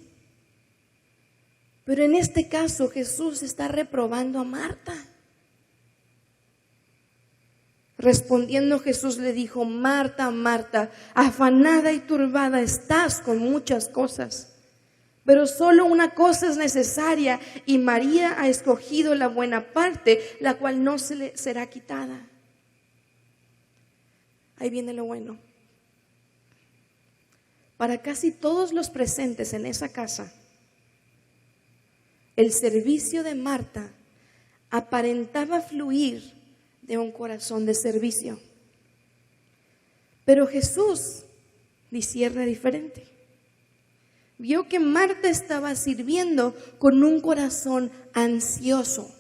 Pero en este caso Jesús está reprobando a Marta. Respondiendo Jesús le dijo: Marta, Marta, afanada y turbada estás con muchas cosas, pero solo una cosa es necesaria, y María ha escogido la buena parte, la cual no se le será quitada. Ahí viene lo bueno. Para casi todos los presentes en esa casa, el servicio de Marta aparentaba fluir de un corazón de servicio. Pero Jesús discierne diferente. Vio que Marta estaba sirviendo con un corazón ansioso,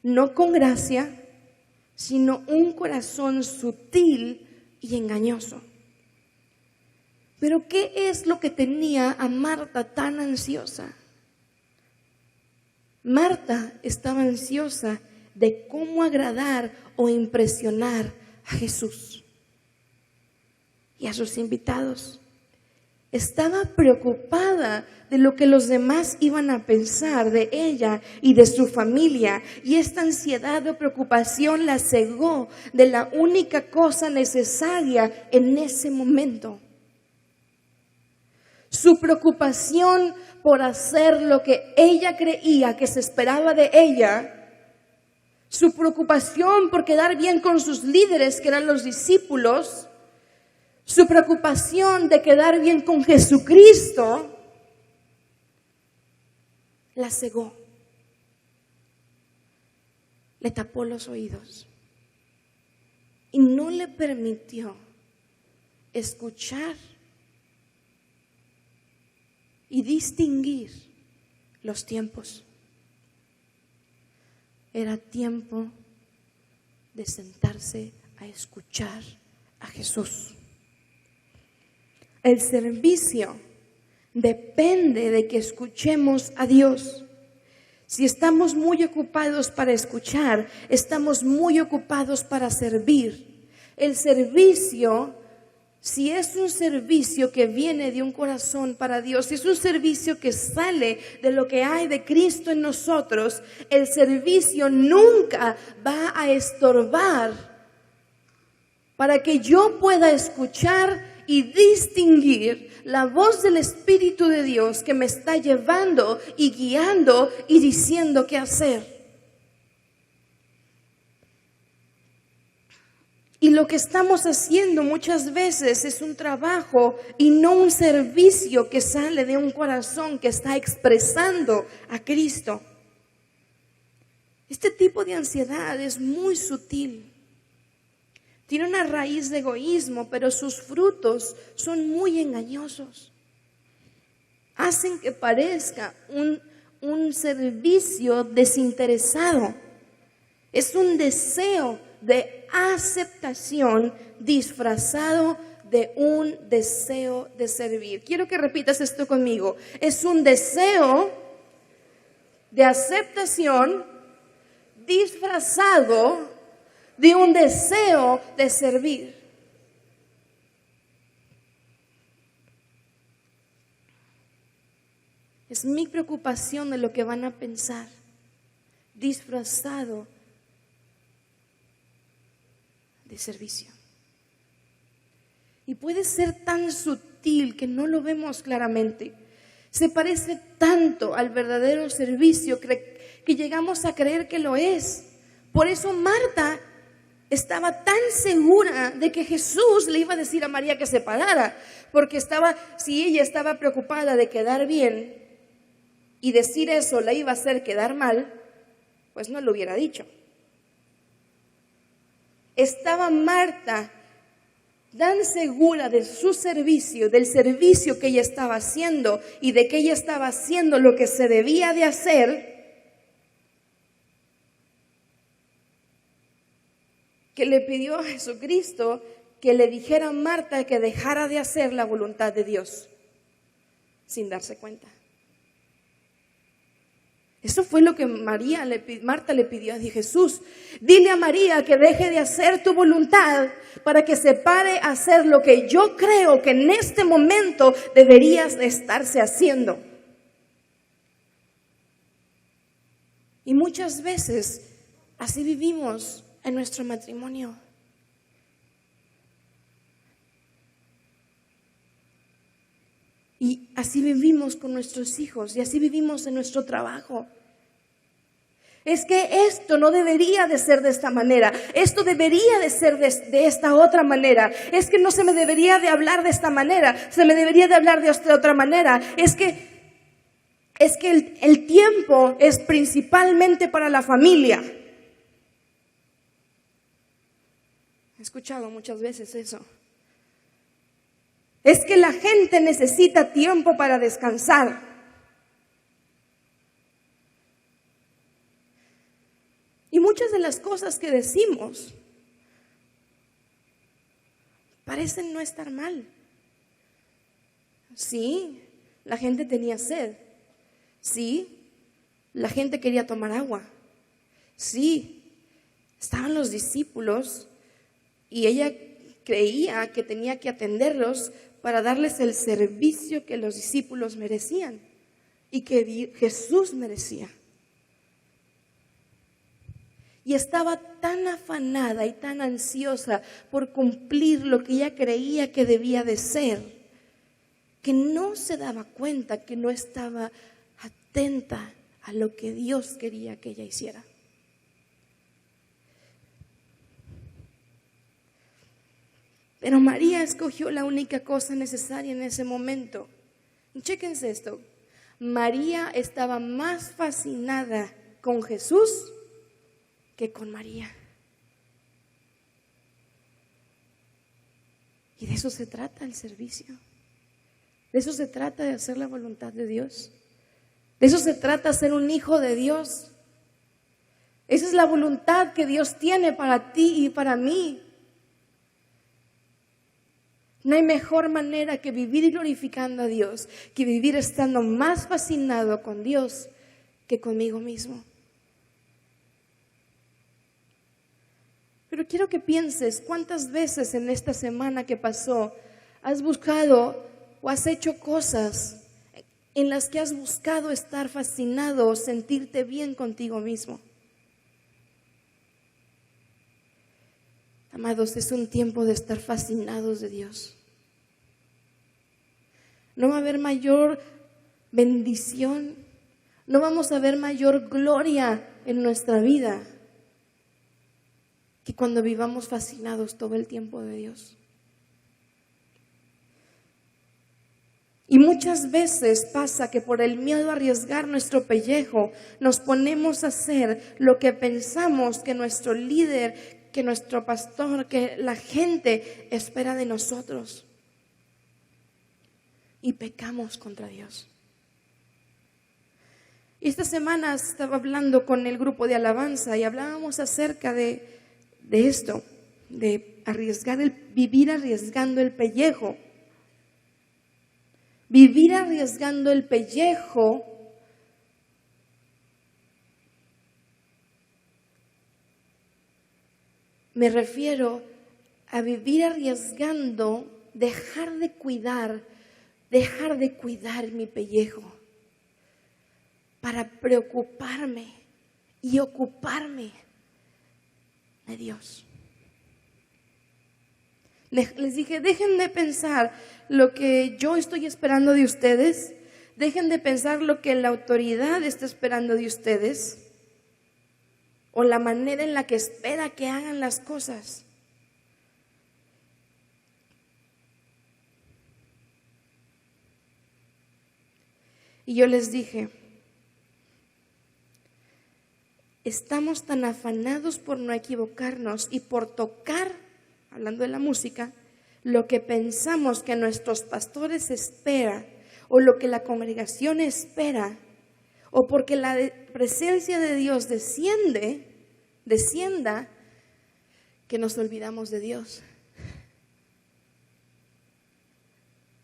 no con gracia, sino un corazón sutil y engañoso. Pero ¿qué es lo que tenía a Marta tan ansiosa? Marta estaba ansiosa de cómo agradar o impresionar a Jesús y a sus invitados. Estaba preocupada de lo que los demás iban a pensar de ella y de su familia. Y esta ansiedad o preocupación la cegó de la única cosa necesaria en ese momento. Su preocupación por hacer lo que ella creía que se esperaba de ella, su preocupación por quedar bien con sus líderes, que eran los discípulos, su preocupación de quedar bien con Jesucristo, la cegó. Le tapó los oídos y no le permitió escuchar y distinguir los tiempos. Era tiempo de sentarse a escuchar a Jesús. El servicio depende de que escuchemos a Dios. Si estamos muy ocupados para escuchar, estamos muy ocupados para servir. El servicio, si es un servicio que viene de un corazón para Dios, si es un servicio que sale de lo que hay de Cristo en nosotros, el servicio nunca va a estorbar para que yo pueda escuchar y distinguir la voz del Espíritu de Dios que me está llevando y guiando y diciendo qué hacer. Y lo que estamos haciendo muchas veces es un trabajo y no un servicio que sale de un corazón que está expresando a Cristo. Este tipo de ansiedad es muy sutil. Tiene una raíz de egoísmo, pero sus frutos son muy engañosos. Hacen que parezca un servicio desinteresado. Es un deseo de aceptación disfrazado de un deseo de servir. Quiero que repitas esto conmigo. Es un deseo de aceptación disfrazado de un deseo de servir. Es mi preocupación de lo que van a pensar, disfrazado de servicio. Y puede ser tan sutil que no lo vemos claramente. Se parece tanto al verdadero servicio que llegamos a creer que lo es. Por eso Marta estaba tan segura de que Jesús le iba a decir a María que se parara, porque si ella estaba preocupada de quedar bien y decir eso la iba a hacer quedar mal, pues no lo hubiera dicho. Estaba Marta tan segura de su servicio, del servicio que ella estaba haciendo y de que ella estaba haciendo lo que se debía de hacer, que le pidió a Jesucristo que le dijera a Marta que dejara de hacer la voluntad de Dios, sin darse cuenta. Eso fue lo que Marta le pidió a Jesús. Dile a María que deje de hacer tu voluntad para que se pare a hacer lo que yo creo que en este momento deberías de estarse haciendo. Y muchas veces así vivimos en nuestro matrimonio. Y así vivimos con nuestros hijos y así vivimos en nuestro trabajo. Es que esto no debería de ser de esta manera, esto debería de ser de esta otra manera. Es que no se me debería de hablar de esta manera, se me debería de hablar de esta otra manera. Es que el tiempo es principalmente para la familia. He escuchado muchas veces eso. Es que la gente necesita tiempo para descansar. Y muchas de las cosas que decimos parecen no estar mal. Sí, la gente tenía sed. Sí, la gente quería tomar agua. Sí, estaban los discípulos y ella creía que tenía que atenderlos para darles el servicio que los discípulos merecían. y que Jesús merecía. Y estaba tan afanada y tan ansiosa por cumplir lo que ella creía que debía de ser, que no se daba cuenta que no estaba atenta a lo que Dios quería que ella hiciera. Pero María escogió la única cosa necesaria en ese momento. Y chéquense esto. María estaba más fascinada con Jesús que con María. Y de eso se trata el servicio. De eso se trata de hacer la voluntad de Dios. De eso se trata de ser un hijo de Dios. Esa es la voluntad que Dios tiene para ti y para mí. No hay mejor manera que vivir glorificando a Dios, que vivir estando más fascinado con Dios que conmigo mismo. Pero quiero que pienses cuántas veces en esta semana que pasó has buscado o has hecho cosas en las que has buscado estar fascinado o sentirte bien contigo mismo. Amados, es un tiempo de estar fascinados de Dios. No va a haber mayor bendición, no vamos a ver mayor gloria en nuestra vida que cuando vivamos fascinados todo el tiempo de Dios. Y muchas veces pasa que por el miedo a arriesgar nuestro pellejo nos ponemos a hacer lo que pensamos que nuestro líder, que nuestro pastor, que la gente espera de nosotros. Y pecamos contra Dios. Y esta semana estaba hablando con el grupo de alabanza y hablábamos acerca de esto, de vivir arriesgando el pellejo. Vivir arriesgando el pellejo me refiero a vivir arriesgando, dejar de cuidar mi pellejo para preocuparme y ocuparme de Dios. Les dije, dejen de pensar lo que yo estoy esperando de ustedes, dejen de pensar lo que la autoridad está esperando de ustedes o la manera en la que espera que hagan las cosas. Y yo les dije, estamos tan afanados por no equivocarnos y por tocar, hablando de la música, lo que pensamos que nuestros pastores esperan o lo que la congregación espera, o porque la presencia de Dios descienda, que nos olvidamos de Dios.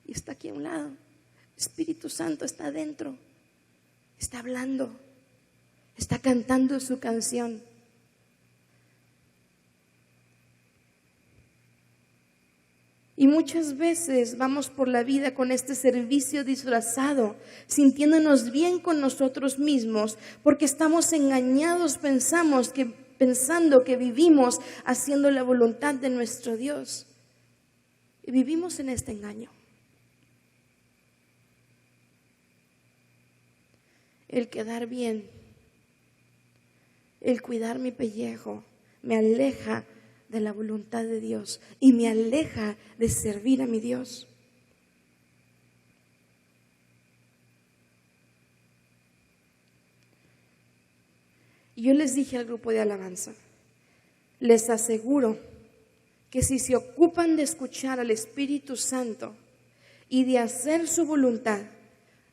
Y está aquí a un lado. Espíritu Santo está adentro, está hablando, está cantando su canción. Y muchas veces vamos por la vida con este servicio disfrazado, sintiéndonos bien con nosotros mismos, porque estamos engañados, pensando que vivimos haciendo la voluntad de nuestro Dios. Y vivimos en este engaño. El quedar bien, el cuidar mi pellejo, me aleja de la voluntad de Dios y me aleja de servir a mi Dios. Y yo les dije al grupo de alabanza, les aseguro que si se ocupan de escuchar al Espíritu Santo y de hacer su voluntad,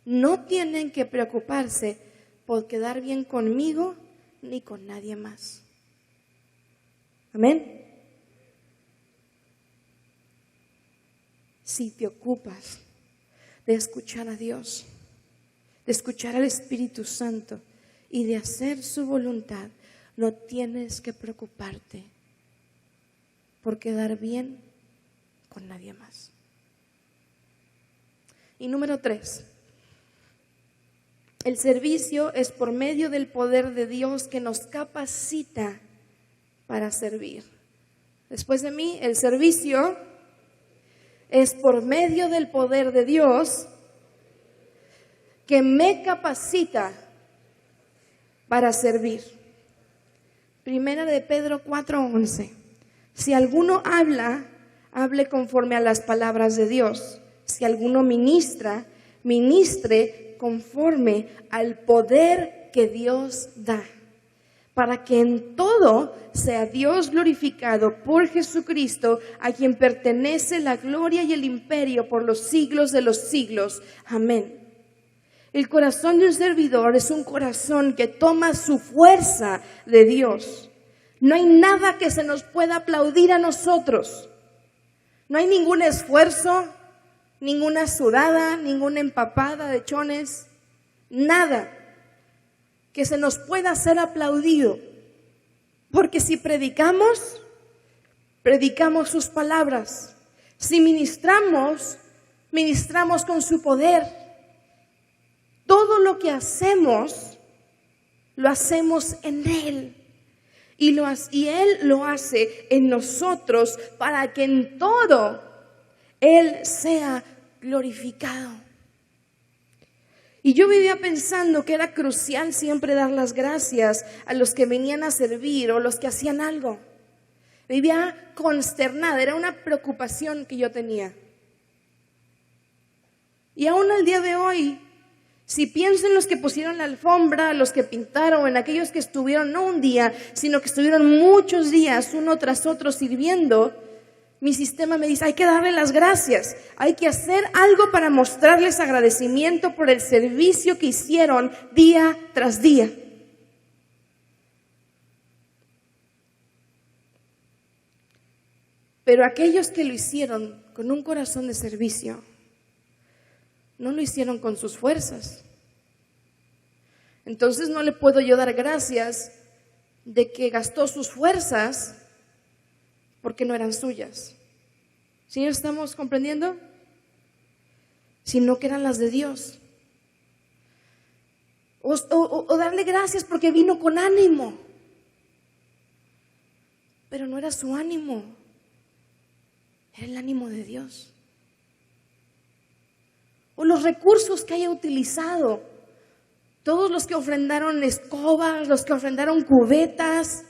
no tienen que preocuparse por quedar bien conmigo ni con nadie más. Amén. Si te ocupas de escuchar a Dios, de escuchar al Espíritu Santo y de hacer su voluntad, no tienes que preocuparte por quedar bien con nadie más. Y número 3, El servicio es por medio del poder de Dios que nos capacita para servir. Después de mí, el servicio es por medio del poder de Dios que me capacita para servir. Primera de Pedro 4:11. Si alguno habla, hable conforme a las palabras de Dios. Si alguno ministra, ministre conforme al poder que Dios da, para que en todo sea Dios glorificado por Jesucristo, a quien pertenece la gloria y el imperio por los siglos de los siglos. Amén. El corazón de un servidor es un corazón que toma su fuerza de Dios. No hay nada que se nos pueda aplaudir a nosotros. No hay ningún esfuerzo, ninguna sudada, ninguna empapada de chones, nada que se nos pueda hacer aplaudido. Porque si predicamos, predicamos sus palabras. Si ministramos, ministramos con su poder. Todo lo que hacemos, lo hacemos en Él. Y Él lo hace en nosotros para que en todo Él sea glorificado. Y yo vivía pensando que era crucial siempre dar las gracias a los que venían a servir o los que hacían algo. Vivía consternada, era una preocupación que yo tenía. Y aún al día de hoy, si pienso en los que pusieron la alfombra, los que pintaron, en aquellos que estuvieron no un día, sino que estuvieron muchos días uno tras otro sirviendo, mi sistema me dice, hay que darle las gracias, hay que hacer algo para mostrarles agradecimiento por el servicio que hicieron día tras día. Pero aquellos que lo hicieron con un corazón de servicio, no lo hicieron con sus fuerzas. Entonces no le puedo yo dar gracias de que gastó sus fuerzas porque no eran suyas. ¿Sí estamos comprendiendo? Sino que eran las de Dios. O darle gracias porque vino con ánimo. Pero no era su ánimo, era el ánimo de Dios. O los recursos que haya utilizado. Todos los que ofrendaron escobas, los que ofrendaron cubetas.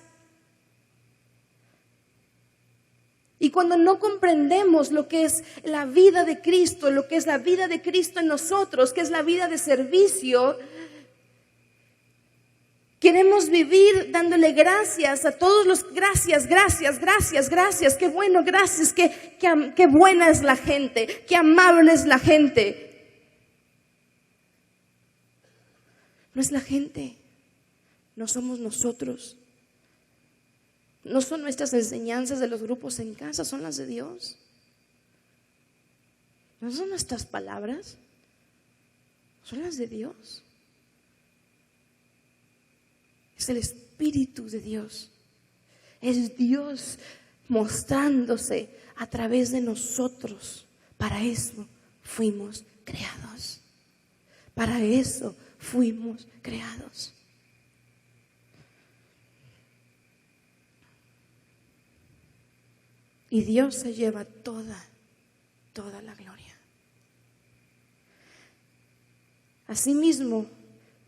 Y cuando no comprendemos lo que es la vida de Cristo, lo que es la vida de Cristo en nosotros, que es la vida de servicio, queremos vivir dándole gracias a todos los gracias, qué bueno, gracias, qué buena es la gente, qué amable es la gente. No es la gente, no somos nosotros. No son nuestras enseñanzas de los grupos en casa, son las de Dios. No son nuestras palabras, son las de Dios. Es el Espíritu de Dios. Es Dios mostrándose a través de nosotros. Para eso fuimos creados. Para eso fuimos creados. Y Dios se lleva toda la gloria. Asimismo,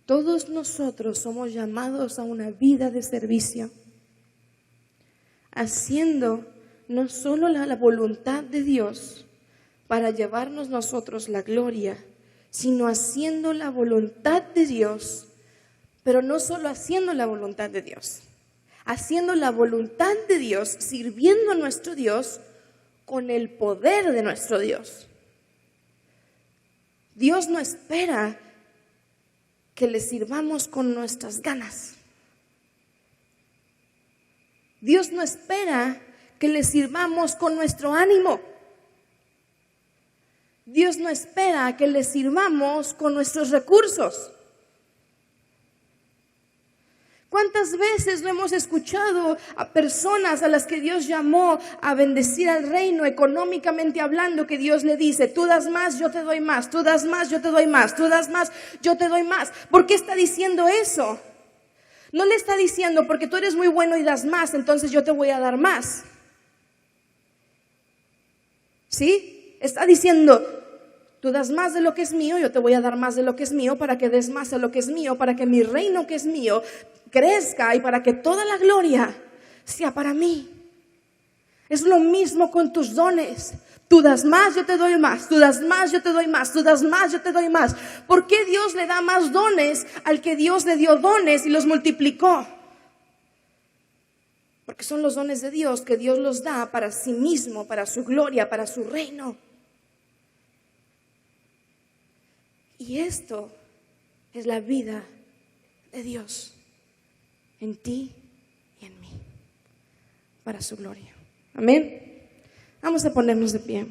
todos nosotros somos llamados a una vida de servicio, haciendo no solo la voluntad de Dios para llevarnos nosotros la gloria, sino haciendo la voluntad de Dios, pero no solo haciendo la voluntad de Dios, haciendo la voluntad de Dios, sirviendo a nuestro Dios con el poder de nuestro Dios. Dios no espera que le sirvamos con nuestras ganas. Dios no espera que le sirvamos con nuestro ánimo. Dios no espera que le sirvamos con nuestros recursos. ¿Cuántas veces no hemos escuchado a personas a las que Dios llamó a bendecir al reino económicamente hablando, que Dios le dice: tú das más, yo te doy más, tú das más, yo te doy más, tú das más, yo te doy más? ¿Por qué está diciendo eso? No le está diciendo porque tú eres muy bueno y das más, entonces yo te voy a dar más. ¿Sí? Está diciendo: tú das más de lo que es mío, yo te voy a dar más de lo que es mío, para que des más de lo que es mío, para que mi reino que es mío crezca y para que toda la gloria sea para mí. Es lo mismo con tus dones. Tú das más, yo te doy más. Tú das más, yo te doy más. Tú das más, yo te doy más. ¿Por qué Dios le da más dones al que Dios le dio dones y los multiplicó? Porque son los dones de Dios que Dios los da para sí mismo, para su gloria, para su reino. Y esto es la vida de Dios en ti y en mí, para su gloria. Amén. Vamos a ponernos de pie.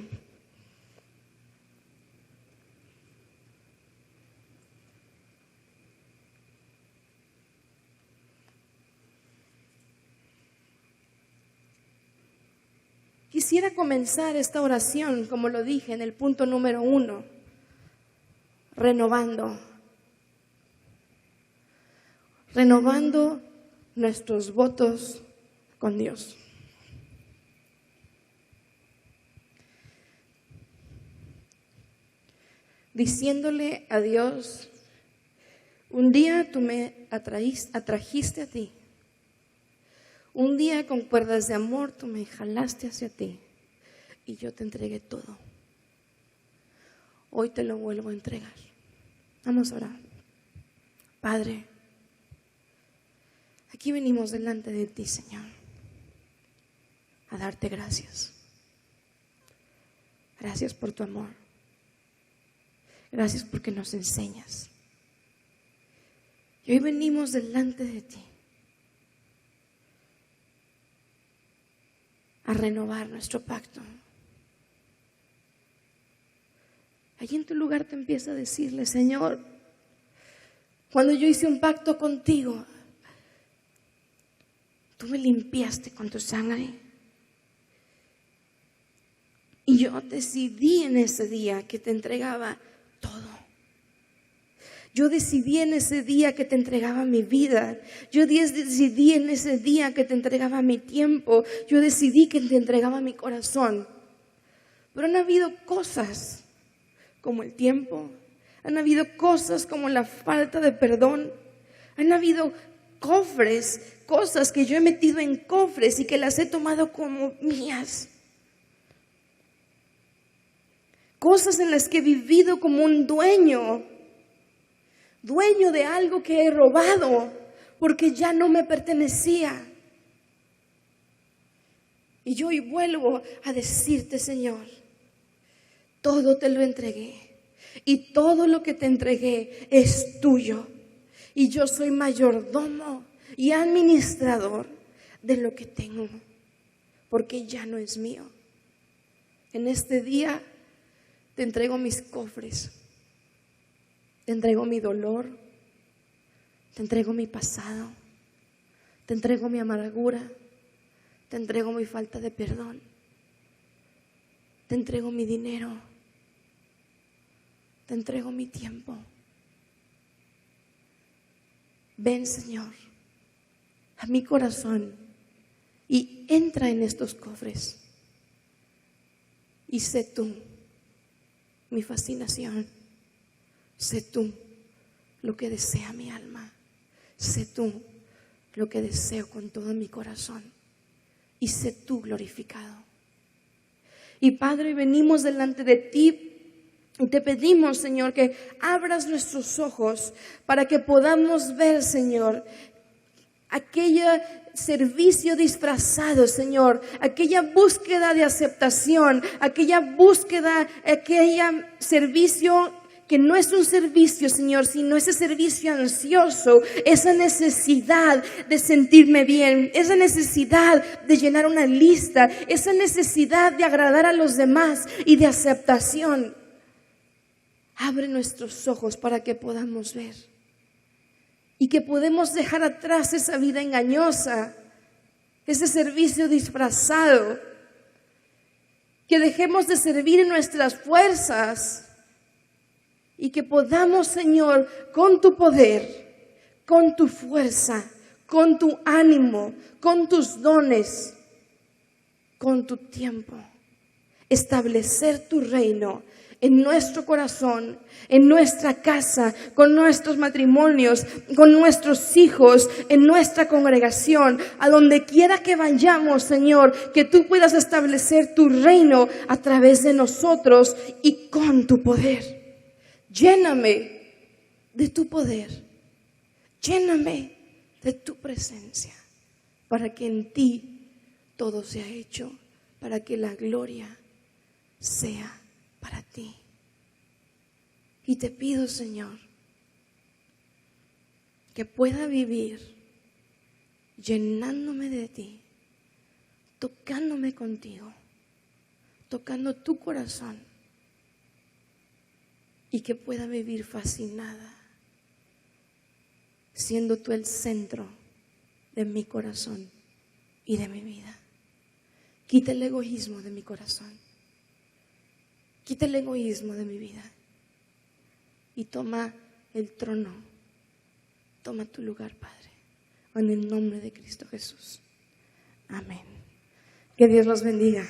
Quisiera comenzar esta oración, como lo dije en el punto número 1, renovando nuestros votos con Dios. Diciéndole a Dios: un día tú me atrajiste a ti. Un día con cuerdas de amor tú me jalaste hacia ti y yo te entregué todo. Hoy te lo vuelvo a entregar. Vamos a orar. Padre, aquí venimos delante de ti, Señor, a darte gracias. Gracias por tu amor. Gracias porque nos enseñas. Y hoy venimos delante de ti a renovar nuestro pacto. Allí en tu lugar te empieza a decirle: Señor, cuando yo hice un pacto contigo, tú me limpiaste con tu sangre. Y yo decidí en ese día que te entregaba todo. Yo decidí en ese día que te entregaba mi vida. Yo decidí en ese día que te entregaba mi tiempo. Yo decidí que te entregaba mi corazón. Pero han habido cosas como el tiempo. Han habido cosas como la falta de perdón. Han habido cosas que yo he metido en cofres y que las he tomado como mías. Cosas en las que he vivido como un dueño de algo que he robado porque ya no me pertenecía. Y yo hoy vuelvo a decirte: Señor, todo te lo entregué y todo lo que te entregué es tuyo. Y yo soy mayordomo y administrador de lo que tengo, porque ya no es mío. En este día te entrego mis cofres. Te entrego mi dolor, te entrego mi pasado, te entrego mi amargura, te entrego mi falta de perdón, te entrego mi dinero, te entrego mi tiempo. Ven, Señor, a mi corazón y entra en estos cofres y sé tú mi fascinación. Sé tú lo que desea mi alma. Sé tú lo que deseo con todo mi corazón. Y sé tú glorificado. Y Padre, venimos delante de ti y te pedimos, Señor, que abras nuestros ojos para que podamos ver, Señor, aquel servicio disfrazado, Señor, aquella búsqueda de aceptación, aquella servicio que no es un servicio, Señor, sino ese servicio ansioso, esa necesidad de sentirme bien, esa necesidad de llenar una lista, esa necesidad de agradar a los demás y de aceptación. Abre nuestros ojos para que podamos ver y que podemos dejar atrás esa vida engañosa, ese servicio disfrazado, que dejemos de servir en nuestras fuerzas y que podamos, Señor, con tu poder, con tu fuerza, con tu ánimo, con tus dones, con tu tiempo, establecer tu reino en nuestro corazón, en nuestra casa, con nuestros matrimonios, con nuestros hijos, en nuestra congregación, a donde quiera que vayamos, Señor, que tú puedas establecer tu reino a través de nosotros y con tu poder. Lléname de tu poder, lléname de tu presencia, para que en ti todo sea hecho, para que la gloria sea para ti. Y te pido, Señor, que pueda vivir llenándome de ti, tocándome contigo, tocando tu corazón, y que pueda vivir fascinada, siendo tú el centro de mi corazón y de mi vida. Quita el egoísmo de mi corazón. Quita el egoísmo de mi vida y toma el trono, toma tu lugar, Padre, en el nombre de Cristo Jesús. Amén. Que Dios los bendiga.